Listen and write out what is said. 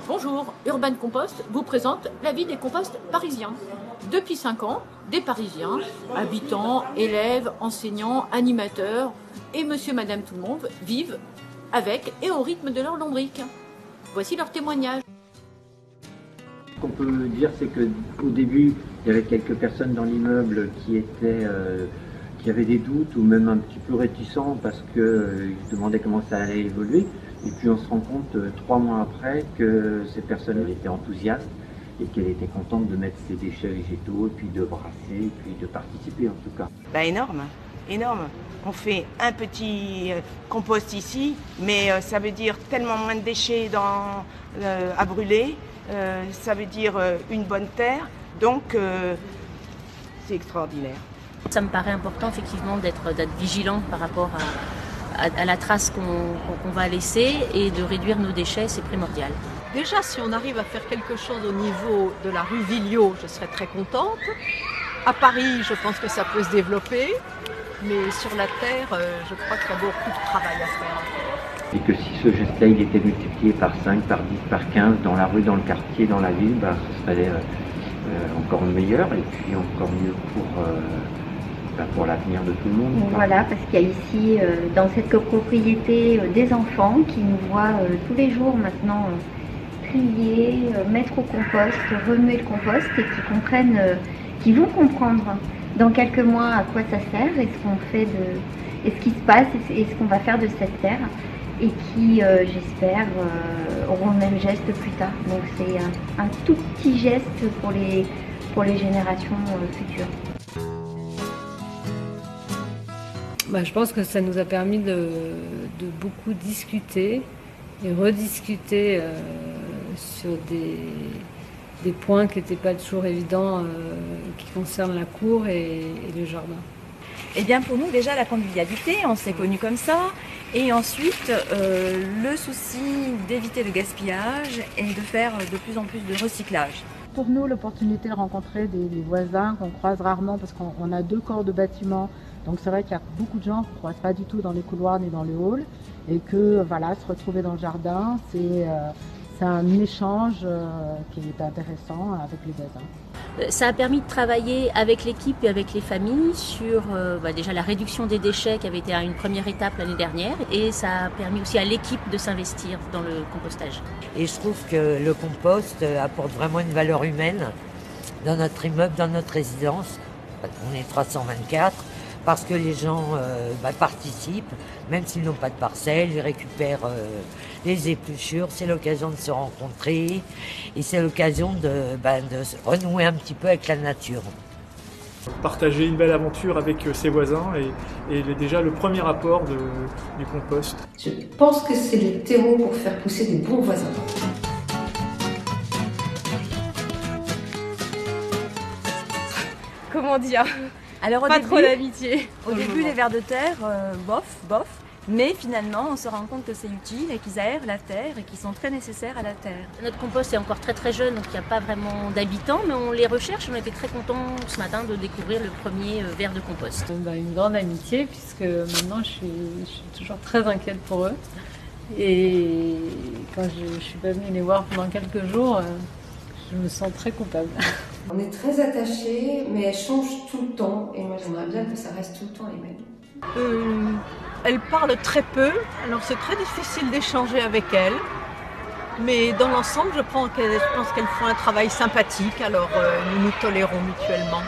Bonjour, Urban Compost vous présente la vie des composts parisiens. Depuis 5 ans, des Parisiens, habitants, élèves, enseignants, animateurs et monsieur, madame, tout le monde vivent avec et au rythme de leur lombric. Voici leur témoignage. Ce qu'on peut dire, c'est qu'au début, il y avait quelques personnes dans l'immeuble qui avaient des doutes ou même un petit peu réticents parce qu'ils se demandaient comment ça allait évoluer. Et puis on se rend compte 3 mois après que ces personnes étaient enthousiastes et qu'elles étaient contentes de mettre ces déchets végétaux, et puis de brasser, et puis de participer en tout cas. Énorme, énorme. On fait un petit compost ici, mais ça veut dire tellement moins de déchets à brûler, ça veut dire une bonne terre, donc c'est extraordinaire. Ça me paraît important effectivement d'être vigilant par rapport à la trace qu'on va laisser et de réduire nos déchets, c'est primordial. Déjà, si on arrive à faire quelque chose au niveau de la rue Villot, je serais très contente. À Paris, je pense que ça peut se développer, mais sur la terre, je crois qu'il y a beaucoup de travail à faire encore. Et que si ce geste-là il était multiplié par 5, par 10, par 15, dans la rue, dans le quartier, dans la ville, ce serait encore meilleur et puis encore mieux pour l'avenir de tout le monde. Voilà, parce qu'il y a ici, dans cette copropriété, des enfants qui nous voient tous les jours maintenant trier, mettre au compost, remuer le compost et qui comprennent, qui vont comprendre dans quelques mois à quoi ça sert et ce qu'on fait et ce qui se passe et ce qu'on va faire de cette terre et qui, j'espère, auront le même geste plus tard. Donc c'est un tout petit geste pour les générations futures. Je pense que ça nous a permis de beaucoup discuter et rediscuter sur des points qui n'étaient pas toujours évidents qui concernent la cour et le jardin. Eh bien pour nous déjà la convivialité, on s'est connus comme ça, et ensuite le souci d'éviter le gaspillage et de faire de plus en plus de recyclage. Pour nous, l'opportunité de rencontrer des voisins qu'on croise rarement parce qu'on a 2 corps de bâtiment. Donc c'est vrai qu'il y a beaucoup de gens qu'on ne croise pas du tout dans les couloirs ni dans le hall. Et que se retrouver dans le jardin, c'est un échange qui est intéressant avec les voisins. Ça a permis de travailler avec l'équipe et avec les familles sur déjà la réduction des déchets qui avait été une première étape l'année dernière, et ça a permis aussi à l'équipe de s'investir dans le compostage. Et je trouve que le compost apporte vraiment une valeur humaine dans notre immeuble, dans notre résidence. On est 324 parce que les gens participent, même s'ils n'ont pas de parcelle, ils récupèrent les épluchures, c'est l'occasion de se rencontrer et c'est l'occasion de renouer un petit peu avec la nature. Partager une belle aventure avec ses voisins et déjà le premier apport du compost. Je pense que c'est le terreau pour faire pousser des bons voisins. Comment dire? Alors pas trop d'amitié. Au début, les vers de terre, bof. Mais finalement, on se rend compte que c'est utile et qu'ils aèrent la terre et qu'ils sont très nécessaires à la terre. Notre compost est encore très très jeune, donc il n'y a pas vraiment d'habitants, mais on les recherche. On était très contents ce matin de découvrir le premier ver de compost. Une grande amitié, puisque maintenant je suis toujours très inquiète pour eux. Et quand je ne suis pas venue les voir pendant quelques jours, je me sens très coupable. On est très attachés, mais elles changent tout le temps. Et moi, j'aimerais bien que ça reste tout le temps les mêmes. Elles parlent très peu, alors c'est très difficile d'échanger avec elles. Mais dans l'ensemble, je pense qu'elles font un travail sympathique, alors nous nous tolérons mutuellement.